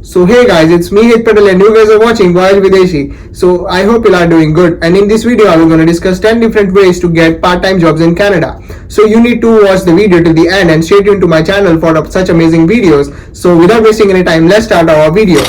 So hey guys, it's me Hit Patel and you guys are watching Voyage Videshi. So I hope you are doing good, and in this video I am going to discuss 10 different ways to get part-time jobs in Canada. So you need to watch the video till the end and stay tuned to my channel for such amazing videos. So without wasting any time, let's start our video.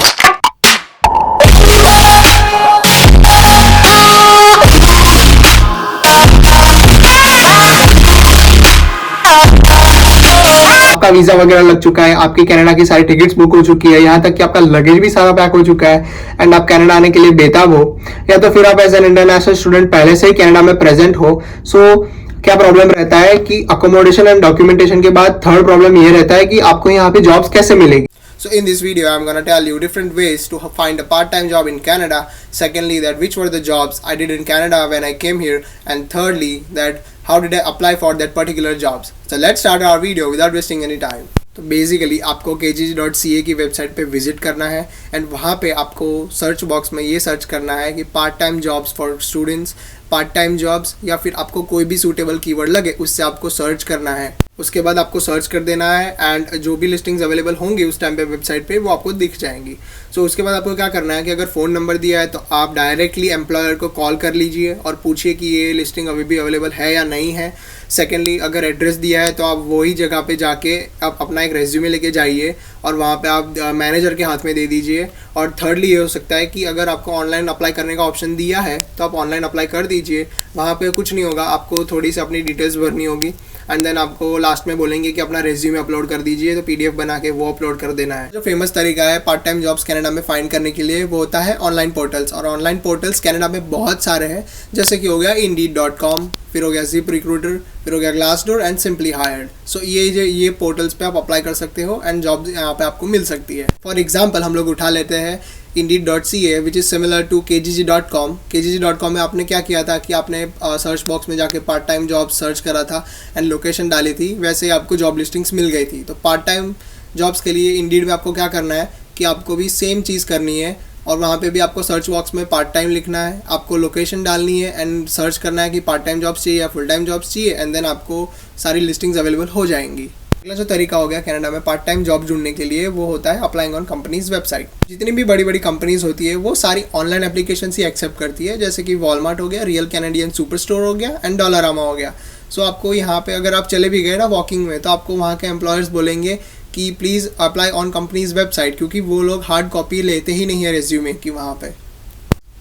आपका visa वगैरह लग चुका है, आपकी Canada की सारी tickets book हो चुकी है, यहाँ तक कि आपका लगेज भी सारा पैक हो चुका है एंड आप कनाडा आने के लिए बेताब हो, या तो फिर आप एज एन इंटरनेशनल स्टूडेंट पहले से ही कनाडा में प्रेजेंट हो. सो क्या प्रॉब्लम रहता है कि अकोमोडेशन एंड डॉक्यूमेंटेशन के बाद थर्ड प्रॉब्लम ये रहता है कि आपको यहाँ पे जॉब्स कैसे मिलेगी. So in this video I'm gonna tell you different ways to find a part-time job in Canada. Secondly, that which were the jobs I did in Canada when I came here, and thirdly, that how did I apply for that particular jobs. So let's start our video without wasting any time. तो basically आपको kgg.ca की website पे visit करना है and वहाँ पे आपको search box में ये सर्च करना है कि part time jobs for students, part time jobs, या फिर आपको कोई भी सूटेबल कीवर्ड लगे उससे आपको सर्च करना है. उसके बाद आपको सर्च कर देना है एंड जो भी लिस्टिंग्स अवेलेबल होंगी उस टाइम पे वेबसाइट पे वो आपको दिख जाएंगी. सो उसके बाद आपको क्या करना है कि अगर फ़ोन नंबर दिया है तो आप डायरेक्टली एम्प्लॉयर को कॉल कर लीजिए और पूछिए कि ये लिस्टिंग अभी भी अवेलेबल है या नहीं है. सेकेंडली, अगर एड्रेस दिया है तो आप वही जगह पे जाके आप अपना एक रेज्यूमे लेके जाइए और वहाँ पे आप मैनेजर के हाथ में दे दीजिए. और थर्डली ये हो सकता है कि अगर आपको ऑनलाइन अप्लाई करने का ऑप्शन दिया है तो आप ऑनलाइन अप्लाई कर दीजिए. वहाँ पे कुछ नहीं होगा, आपको थोड़ी सी अपनी डिटेल्स भरनी होगी एंड देन आपको लास्ट में बोलेंगे कि अपना रेज्यूमे अपलोड कर दीजिए, तो पीडीएफ बना के वो अपलोड कर देना है. जो फेमस तरीका है पार्ट टाइम जॉब्स कनाडा में फाइंड करने के लिए वो होता है ऑनलाइन पोर्टल्स. और ऑनलाइन पोर्टल्स कनाडा में बहुत सारे हैं, जैसे कि हो गया Indeed.com, फिर हो गया Zip Recruiter, फिर हो गया Glassdoor एंड सिंपली हायर्ड. सो ये पोर्टल्स पे आप अप्लाई कर सकते हो एंड जॉब यहाँ पे आपको मिल सकती है. फॉर एग्जाम्पल हम लोग उठा लेते हैं Indeed.ca which is similar to kgg.com. kgg.com में आपने क्या किया था कि आपने सर्च बॉक्स में जाके पार्ट टाइम जॉब सर्च करा था एंड लोकेशन डाली थी, वैसे ही आपको जॉब लिस्टिंग्स मिल गई थी. तो पार्ट टाइम जॉब्स के लिए Indeed में आपको क्या करना है कि आपको भी सेम चीज़ करनी है और वहाँ पे भी आपको सर्च बॉक्स में पार्ट टाइम लिखना है, आपको लोकेशन डालनी है एंड सर्च करना है कि पार्ट टाइम जॉब्स चाहिए या फुल टाइम जॉब्स चाहिए एंड देन आपको सारी लिस्टिंग्स अवेलेबल हो जाएंगी. अगला जो तरीका हो गया कनाडा में पार्ट टाइम जॉब ढूंढने के लिए वो होता है अप्लाइंग ऑन कंपनीज वेबसाइट. जितनी भी बड़ी बड़ी कंपनीज होती है वो सारी ऑनलाइन एप्लीकेशन ही एक्सेप्ट करती है, जैसे कि वॉलमार्ट हो गया, रियल कैनेडियन सुपर स्टोर हो गया एंड डॉलरामा हो गया. सो आपको यहाँ पे अगर आप चले भी गए ना वॉकिंग में, तो आपको वहाँ के एम्प्लॉयर्स बोलेंगे कि please apply on companies website, क्योंकि वो लोग हार्ड कॉपी लेते ही नहीं है रेज्यूमे की वहाँ पे.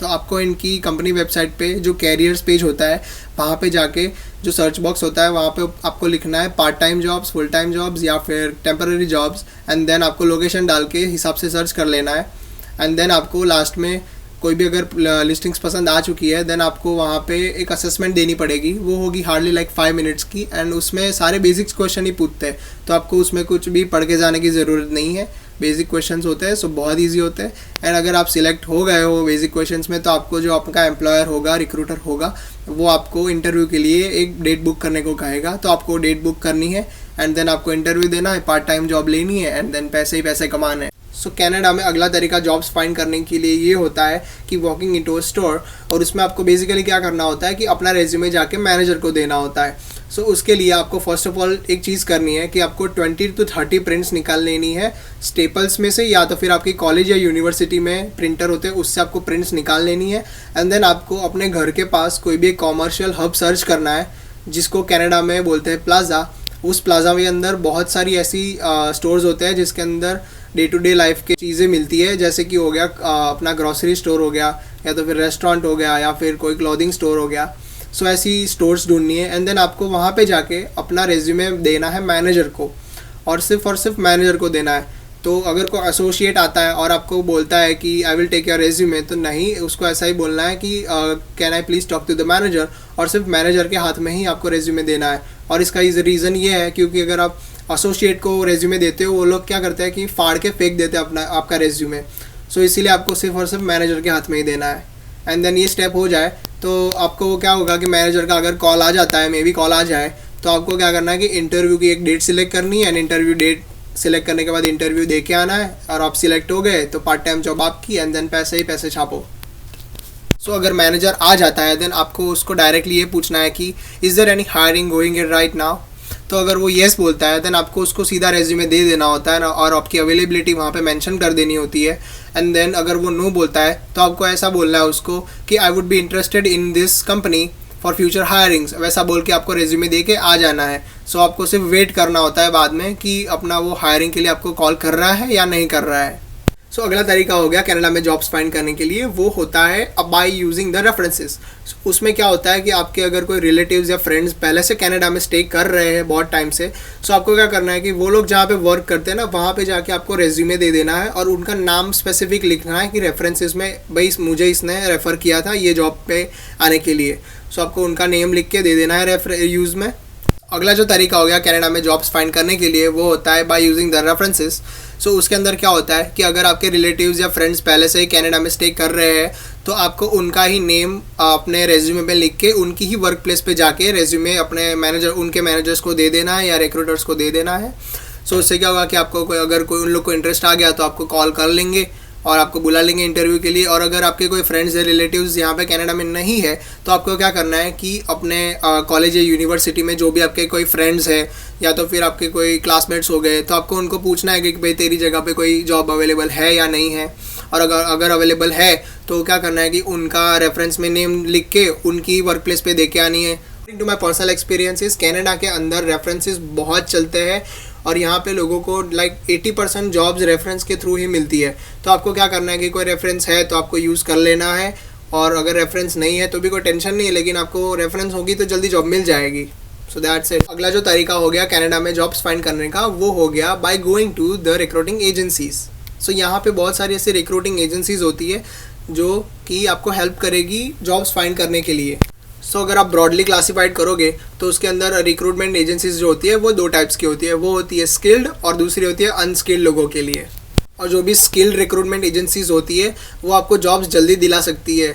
तो आपको इनकी कंपनी वेबसाइट पे जो कैरियर्स पेज होता है वहाँ पे जाके जो सर्च बॉक्स होता है वहाँ पे आपको लिखना है part time jobs, full time jobs या फिर टेम्पररी जॉब्स एंड देन आपको लोकेशन डाल के हिसाब से सर्च कर लेना है. एंड देन आपको लास्ट में कोई भी अगर लिस्टिंग्स पसंद आ चुकी है देन आपको वहाँ पे एक असेसमेंट देनी पड़ेगी. वो होगी हार्डली लाइक 5 मिनट्स की एंड उसमें सारे बेसिक्स क्वेश्चन ही पूछते हैं, तो आपको उसमें कुछ भी पढ़ के जाने की ज़रूरत नहीं है. बेसिक क्वेश्चंस होते हैं, सो बहुत इजी होते हैं. एंड अगर आप सिलेक्ट हो गए हो बेसिक क्वेश्चंस में तो आपको जो आपका एम्प्लॉयर होगा, रिक्रूटर होगा, वो आपको इंटरव्यू के लिए एक डेट बुक करने को कहेगा. तो आपको डेट बुक करनी है एंड देन आपको इंटरव्यू देना है, पार्ट टाइम जॉब लेनी है एंड देन पैसे ही पैसे कमाने हैं. सो कनाडा में अगला तरीका जॉब्स फाइंड करने के लिए ये होता है कि वॉकिंग इनटू अ स्टोर, और उसमें आपको बेसिकली क्या करना होता है कि अपना रेज्यूमे जाके मैनेजर को देना होता है. सो उसके लिए आपको फर्स्ट ऑफ ऑल एक चीज़ करनी है कि आपको 20 to 30 प्रिंट्स निकाल लेनी है स्टेपल्स में से, या तो फिर आपकी कॉलेज या यूनिवर्सिटी में प्रिंटर होते हैं उससे आपको प्रिंट्स निकाल लेनी है. एंड देन आपको अपने घर के पास कोई भी एक कॉमर्शियल हब सर्च करना है, जिसको कनाडा में बोलते हैं प्लाजा. उस प्लाजा के अंदर बहुत सारी ऐसी स्टोर्स होते हैं जिसके अंदर डे टू डे लाइफ की चीज़ें मिलती है, जैसे कि हो गया अपना ग्रॉसरी स्टोर हो गया, या तो फिर रेस्टोरेंट हो गया, या फिर कोई क्लॉथिंग स्टोर हो गया. सो ऐसी स्टोर्स ढूंढनी है एंड देन आपको वहाँ पे जाके अपना रेज्यूमे देना है मैनेजर को, और सिर्फ मैनेजर को देना है. तो अगर कोई एसोसिएट आता है और आपको बोलता है कि I will take your resume, तो नहीं, उसको ऐसा ही बोलना है कि can I please talk to the manager, और सिर्फ मैनेजर के हाथ में ही आपको रेज्यूमे देना है. और इसका रीज़न ये है क्योंकि अगर आप एसोसिएट को रेज्यूमे देते हो वो लोग क्या करते हैं कि फाड़ के फेंक देते हैं आपका रेज्यूमे. सो इसीलिए आपको सिर्फ मैनेजर के हाथ में ही देना है. एंड देन ये स्टेप हो जाए तो आपको क्या होगा कि मैनेजर का अगर कॉल आ जाता है, मे बी कॉल आ जाए, तो आपको क्या करना है कि इंटरव्यू की एक डेट सिलेक्ट करनी है एंड इंटरव्यू डेट सिलेक्ट करने के बाद इंटरव्यू दे के आना है, और आप सिलेक्ट हो गए तो पार्ट टाइम जॉब आपकी एंड देन पैसे ही पैसे छापो. सो अगर मैनेजर आ जाता है देन आपको उसको डायरेक्टली ये पूछना है कि is there any hiring going in right now. तो अगर वो येस बोलता है देन आपको उसको सीधा रेज्यूमे दे देना होता है ना, और आपकी अवेलेबिलिटी वहाँ पे मेंशन कर देनी होती है। एंड देन अगर वो नो बोलता है तो आपको ऐसा बोलना है उसको कि I would be interested in this company for future hirings, वैसा बोल के आपको रेज्यूमे दे के आ जाना है। सो आपको सिर्फ वेट करना होता है बाद में कि अपना वो हायरिंग के लिए आपको कॉल कर रहा है या नहीं कर रहा है। सो अगला तरीका हो गया कनाडा में जॉब्स फाइंड करने के लिए, वो होता है बाय यूजिंग द रेफरेंसेस। उसमें क्या होता है कि आपके अगर कोई रिलेटिव्स या फ्रेंड्स पहले से कनाडा में स्टे कर रहे हैं बहुत टाइम से, सो आपको क्या करना है कि वो लोग जहाँ पे वर्क करते हैं ना वहाँ पे जाके आपको रेज्यूमे दे देना है और उनका नाम स्पेसिफिक लिखना है कि रेफरेंसेस में भाई मुझे इसने रेफ़र किया था ये जॉब पे आने के लिए। सो आपको उनका नेम लिख के दे देना है यूज़ में। अगला जो तरीका हो गया कनाडा में जॉब्स फाइंड करने के लिए, वो होता है बाय यूजिंग द रेफरेंसेस। सो उसके अंदर क्या होता है कि अगर आपके रिलेटिव्स या फ्रेंड्स पहले से ही कनाडा में स्टे कर रहे हैं तो आपको उनका ही नेम अपने रेज्यूमे पे लिख के उनकी ही वर्क प्लेस पे जाके रेज्यूमे अपने उनके मैनेजर्स को दे देना है या रिक्रूटर्स को दे देना है। सो उससे क्या होगा कि आपको अगर कोई उन लोग को इंटरेस्ट आ गया तो आपको कॉल कर लेंगे और आपको बुला लेंगे इंटरव्यू के लिए। और अगर आपके कोई फ्रेंड्स या रिलेटिव्स यहाँ पे कनाडा में नहीं है तो आपको क्या करना है कि अपने कॉलेज या यूनिवर्सिटी में जो भी आपके कोई फ्रेंड्स है या तो फिर आपके कोई क्लासमेट्स हो गए तो आपको उनको पूछना है कि भाई तेरी जगह पे कोई जॉब अवेलेबल है या नहीं है। और अगर अवेलेबल है तो क्या करना है कि उनका रेफरेंस में नेम लिख के उनकी वर्क प्लेस पे दे के आनी है। To my personal experiences Canada के अंदर रेफरेंसेस बहुत चलते हैं और यहाँ पे लोगों को लाइक 80% जॉब्स रेफरेंस के थ्रू ही मिलती है। तो आपको क्या करना है कि कोई रेफरेंस है तो आपको यूज़ कर लेना है, और अगर रेफरेंस नहीं है तो भी कोई टेंशन नहीं है, लेकिन आपको रेफरेंस होगी तो जल्दी जॉब मिल जाएगी। So that's it. अगला जो तरीका हो गया कनाडा में जॉब्स फाइंड करने का, वो हो गया by going to the recruiting agencies. So यहाँ पे बहुत सारी ऐसी रिक्रूटिंग एजेंसीज होती है जो कि आपको हेल्प करेगी जॉब्स फाइंड करने के लिए। सो अगर आप ब्रॉडली क्लासीफाइड करोगे तो उसके अंदर रिक्रूटमेंट एजेंसीज जो होती है वो दो टाइप्स की होती है, वो होती है स्किल्ड और दूसरी होती है अनस्किल्ड लोगों के लिए। और जो भी स्किल्ड रिक्रूटमेंट एजेंसीज होती है वो आपको जॉब्स जल्दी दिला सकती है।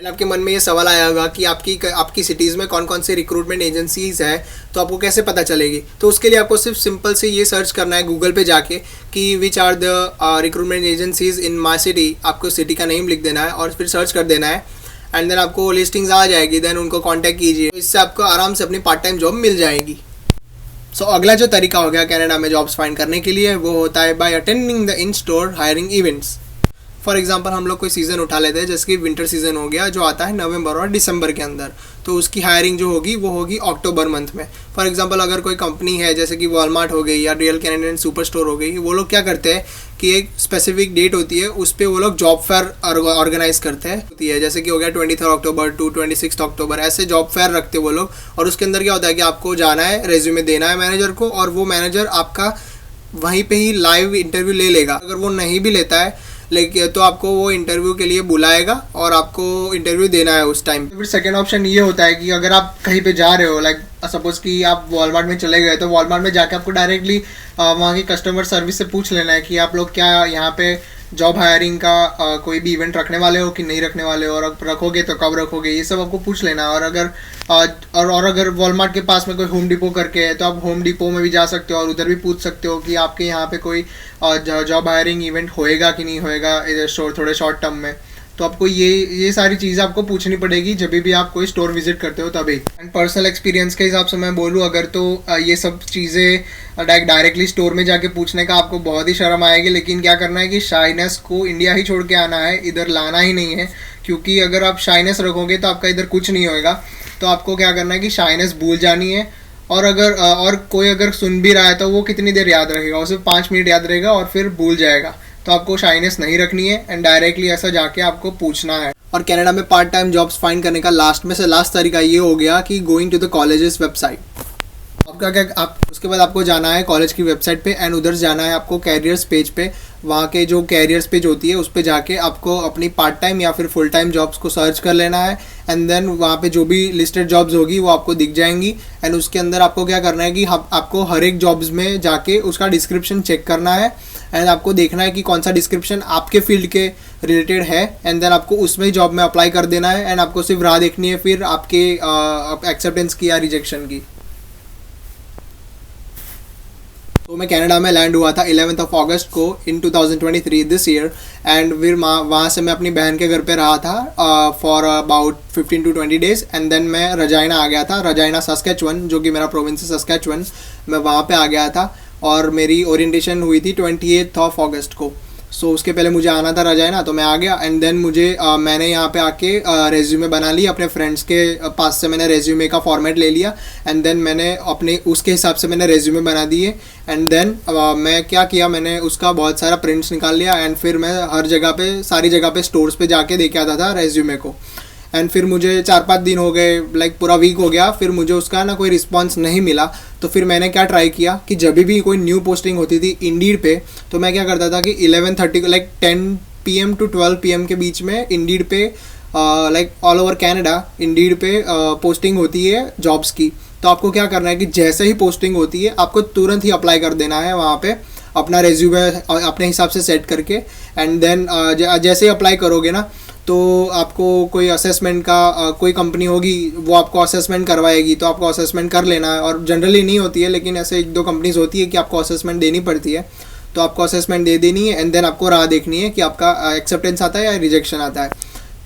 आपके मन में ये सवाल आया होगा कि आपकी सिटीज़ में कौन कौन सी रिक्रूटमेंट एजेंसीज है, तो आपको कैसे पता चलेगी। तो उसके लिए आपको सिर्फ सिंपल से ये सर्च करना है गूगल पे जाके कि which are the recruitment agencies in my city. आपको सिटी का नेम लिख देना है और फिर सर्च कर देना है एंड देन आपको लिस्टिंग्स आ जाएगी, देन उनको कांटेक्ट कीजिए। इससे आपको आराम से अपनी पार्ट टाइम जॉब मिल जाएगी। सो अगला जो तरीका हो गया कनाडा में जॉब्स फाइंड करने के लिए, वो होता है by attending the in store hiring events. For example हम लोग कोई सीज़न उठा लेते हैं, जैसे कि विंटर सीज़न हो गया जो आता है नवंबर और दिसंबर के अंदर, तो उसकी हायरिंग जो होगी वो होगी अक्टूबर मंथ में। फॉर एग्जांपल अगर कोई कंपनी है जैसे कि वॉलमार्ट हो गई या रियल कैनेडियन सुपर स्टोर हो गई, वो लोग क्या करते हैं कि एक स्पेसिफिक डेट होती है उस पर वो लोग जॉब फेयर ऑर्गेनाइज करते हैं होती है, जैसे कि हो गया 23 अक्टूबर टू 26 अक्टूबर, ऐसे जॉब फेयर रखते वो लोग। और उसके अंदर क्या होता है कि आपको जाना है, रेज्यूमे देना है मैनेजर को, और वो मैनेजर आपका वहीं पे ही लाइव इंटरव्यू ले लेगा। अगर वो नहीं भी लेता है लेकिन तो आपको वो इंटरव्यू के लिए बुलाएगा और आपको इंटरव्यू देना है उस टाइम। फिर सेकंड ऑप्शन ये होता है कि अगर आप कहीं पे जा रहे हो, लाइक सपोज कि आप वॉलमार्ट में चले गए, तो वॉलमार्ट में जाके आपको डायरेक्टली वहाँ की कस्टमर सर्विस से पूछ लेना है कि आप लोग क्या यहाँ पे जॉब हायरिंग का कोई भी इवेंट रखने वाले हो कि नहीं रखने वाले हो, और रखोगे तो कब रखोगे, ये सब आपको पूछ लेना है। और अगर वॉलमार्ट के पास में कोई होम डिपो करके है तो आप होम डिपो में भी जा सकते हो और उधर भी पूछ सकते हो कि आपके यहाँ पे कोई जॉब हायरिंग इवेंट होएगा कि नहीं होएगा इधर थोड़े शॉर्ट टर्म में। तो आपको ये सारी चीज़ें आपको पूछनी पड़ेगी जब भी आप कोई स्टोर विजिट करते हो तभी। एंड पर्सनल एक्सपीरियंस के हिसाब से मैं बोलूँ अगर, तो ये सब चीज़ें डायरेक्टली स्टोर में जाके पूछने का आपको बहुत ही शर्म आएगी, लेकिन क्या करना है कि शाइनेस को इंडिया ही छोड़ के आना है, इधर लाना ही नहीं है। क्योंकि अगर आप शाइनेस रखोगे तो आपका इधर कुछ नहीं होएगा। तो आपको क्या करना है कि शाइनेस भूल जानी है। और कोई अगर सुन भी रहा है तो वो कितनी देर याद रखेगा, वो सिर्फ 5 मिनट याद रहेगा और फिर भूल जाएगा। तो आपको शाइनेस नहीं रखनी है एंड डायरेक्टली ऐसा जाके आपको पूछना है। और कनाडा में पार्ट टाइम जॉब्स फाइंड करने का लास्ट तरीका ये हो गया कि going to the colleges website. उसके बाद आपको जाना है कॉलेज की वेबसाइट पे एंड उधर जाना है आपको कैरियर्स पेज पे। वहाँ के जो कैरियर्स पेज होती है उस पे जाके आपको अपनी पार्ट टाइम या फिर फुल टाइम जॉब्स को सर्च कर लेना है एंड देन वहाँ पे जो भी लिस्टेड जॉब्स होगी वो आपको दिख जाएंगी। एंड उसके अंदर आपको क्या करना है कि आपको हर एक जॉब्स में जाके उसका डिस्क्रिप्शन चेक करना है एंड आपको देखना है कि कौन सा डिस्क्रिप्शन आपके फील्ड के रिलेटेड है एंड देन आपको उसमें जॉब में अप्लाई कर देना है। एंड आपको सिर्फ राह देखनी है फिर आपके एक्सेप्टेंस की या रिजेक्शन की। तो मैं कनाडा में लैंड हुआ था 11th ऑफ अगस्त को इन 2023 दिस ईयर। एंड फिर वहाँ से मैं अपनी बहन के घर पे रहा था for about 15 to 20 days। And then मैं रजाइना आ गया था, रजाइना सस्केचुअन, जो कि मेरा प्रोविंस है सस्केचुअन, मैं वहाँ पे आ गया था। और मेरी ओरिएंटेशन हुई थी 28th ऑफ अगस्त को। सो उसके पहले मुझे आना था रजाइना, तो मैं आ गया। एंड देन मुझे मैंने यहाँ पे आके रेज्यूमे बना लिया, अपने फ्रेंड्स के पास से मैंने रेज्यूमे का फॉर्मेट ले लिया। एंड देन मैंने अपने उसके हिसाब से मैंने रेज्यूमे बना दिए। एंड देन मैं क्या किया, मैंने उसका बहुत सारा प्रिंट्स निकाल लिया। एंड फिर मैं हर जगह पे, सारी जगह पे स्टोर्स पे जाके देके आता था रेज्यूमे को। एंड फिर मुझे 4-5 दिन हो गए, लाइक पूरा वीक हो गया, फिर मुझे उसका ना कोई रिस्पॉन्स नहीं मिला। तो फिर मैंने क्या ट्राई किया कि जब भी कोई न्यू पोस्टिंग होती थी इंडीड पे, तो मैं क्या करता था कि 11:30 लाइक 10 PM to 12 PM के बीच में इंडीड पे like all over Canada Indeed पे पोस्टिंग होती है जॉब्स की। तो आपको क्या करना है कि जैसे ही पोस्टिंग होती है आपको तुरंत ही अप्लाई कर देना है वहाँ पे, अपना रेज्यूमे अपने हिसाब से सेट करके। एंड देन जैसे ही अप्लाई करोगे ना, तो आपको कोई असेसमेंट का कोई कंपनी होगी वो आपको असेसमेंट करवाएगी, तो आपको असेसमेंट कर लेना है। और जनरली नहीं होती है, लेकिन ऐसे 1-2 कंपनीज होती है कि आपको असेसमेंट देनी पड़ती है, तो आपको असेसमेंट दे देनी है। एंड देन आपको राह देखनी है कि आपका एक्सेप्टेंस आता है या रिजेक्शन आता है।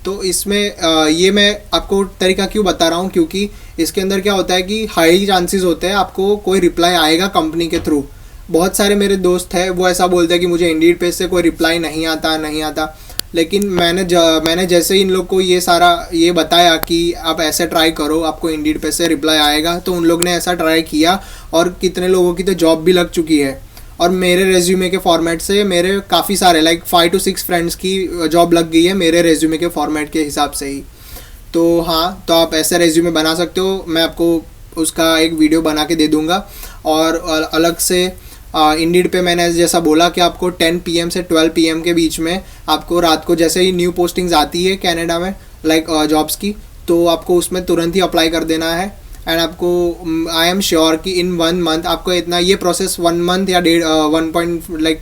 तो इसमें ये मैं आपको तरीका क्यों बता रहा हूँ, क्योंकि इसके अंदर क्या होता है कि हाई चांसेस होते हैं आपको कोई रिप्लाई आएगा कंपनी के थ्रू। बहुत सारे मेरे दोस्त हैं वो ऐसा बोलते हैं कि मुझे इंडीड पे से कोई रिप्लाई नहीं आता। लेकिन मैंने जैसे ही इन लोग को ये बताया कि आप ऐसे ट्राई करो, आपको इंडीड पे से रिप्लाई आएगा, तो उन लोग ने ऐसा ट्राई किया और कितने लोगों की तो जॉब भी लग चुकी है। और मेरे रेज्यूमे के फॉर्मेट से मेरे काफ़ी सारे लाइक 5 to 6 फ्रेंड्स की जॉब लग गई है मेरे रेज्यूमे के फॉर्मेट के हिसाब से ही। तो हाँ, तो आप ऐसे रेज्यूमे बना सकते हो, मैं आपको उसका एक वीडियो बना के दे दूँगा। और अलग से इंडीड पे मैंने जैसा बोला कि आपको 10 PM से 12 PM के बीच में आपको रात को जैसे ही न्यू पोस्टिंग्स आती है कनाडा में लाइक जॉब्स की, तो आपको उसमें तुरंत ही अप्लाई कर देना है। एंड आपको आई एम श्योर कि इन 1 month आपको इतना ये प्रोसेस 1 month या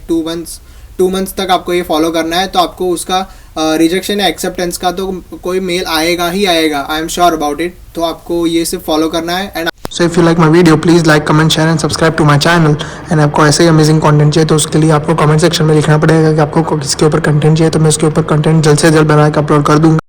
2 months तक आपको ये फॉलो करना है। तो आपको उसका रिजेक्शन या एक्सेप्टेंस का तो कोई मेल आएगा ही आएगा, I am sure about it. तो आपको ये सिर्फ फॉलो करना है। And so if you like my video please like comment share and subscribe to my channel. And आपको ऐसे ही अमेजिंग कंटेंट चाहिए तो उसके लिए आपको कमेंट सेक्शन में लिखना पड़ेगा कि आपको किसके ऊपर कंटेंट चाहिए, तो मैं उसके ऊपर कंटेंट जल्द से जल्द बना के अपलोड कर दूँगा।